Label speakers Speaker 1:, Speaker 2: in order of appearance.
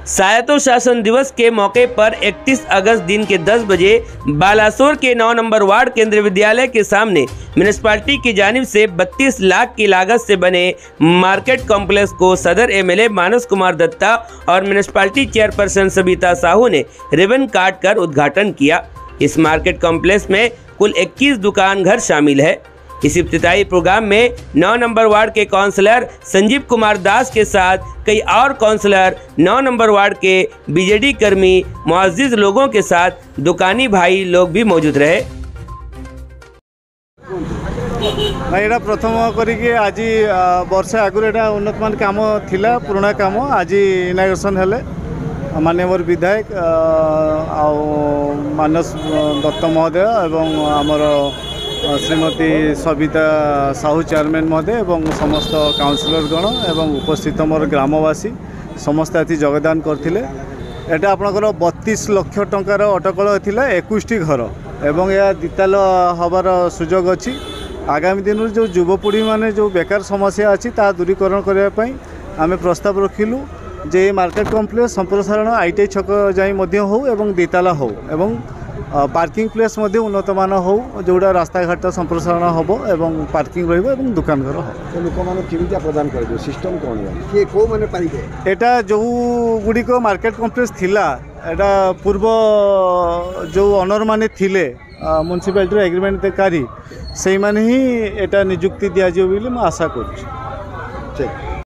Speaker 1: Saito शासन दिवस के मौके पर 31 अगस्त दिन के 10 बजे बालासोर के 9 नंबर वार्ड केंद्रीय विद्यालय के सामने म्यूनिसिपैलिटी की जानिब से 32 लाख की लागत से बने मार्केट कॉम्प्लेक्स को सदर एमएलए मानस कुमार दत्ता और म्यूनिसिपैलिटी चेयरपर्सन सबिता साहू ने रिबन काट कर उद्घाटन किया। इस मार्केट कॉम्प्लेक्स में कुल 21 दुकान घर शामिल है। इस इफ्तिताई प्रोग्राम में 9 नंबर वार्ड के काउंसलर संजीव कुमार दास के साथ कई और काउंसलर, 9 नंबर वार्ड के बीजेडी कर्मी, मुअज्जिज लोगों के साथ दुकानी भाई लोग भी मौजूद रहे।
Speaker 2: यहाँ प्रथम करी आज वर्ष आगुरी उन्नतमान काम थिला, पुराना काम आज इनाग्रेशन हेले माननीय विधायक मानस दत्त महोदय एवं आमर श्रीमती सबिता साहू चेयरमैन महोदय एवं समस्त काउंसिलरगण एवं उपस्थित मोर ग्रामवासी समस्त ये योगदान करथिले। एटा आपनकर 32 लाख टंकार अटकल थिला 21 घर एवं यह दिताल हबार सुजोग अछि। आगामी दिन जो युवपीढ़ी माने जो बेकार समस्या अच्छी ता दूरीकरण करने आम प्रस्ताव रखिलु जे मार्केट कॉम्प्लेक्स संप्रसारण आईटीआई छक जाई मध्य हो एवं दिताला हो एवं पार्किंग प्लेस मध्य उन्नतमान हो जोड़ा रास्ता घाट संप्रसारण हम एवं पार्किंग रही दुकान घर हो।
Speaker 3: लोक मैंने प्रदान कर सिस्टम कौन किए कौ मैंने पारे
Speaker 2: एटा जो गुड़िक मार्केट कॉम्प्लेक्स थिला एटा पूर्व जो ओनर माने थिले म्युनिसिपालिटी एग्रीमेंट कारी से ही एटा नियुक्ति दिया आशा कर।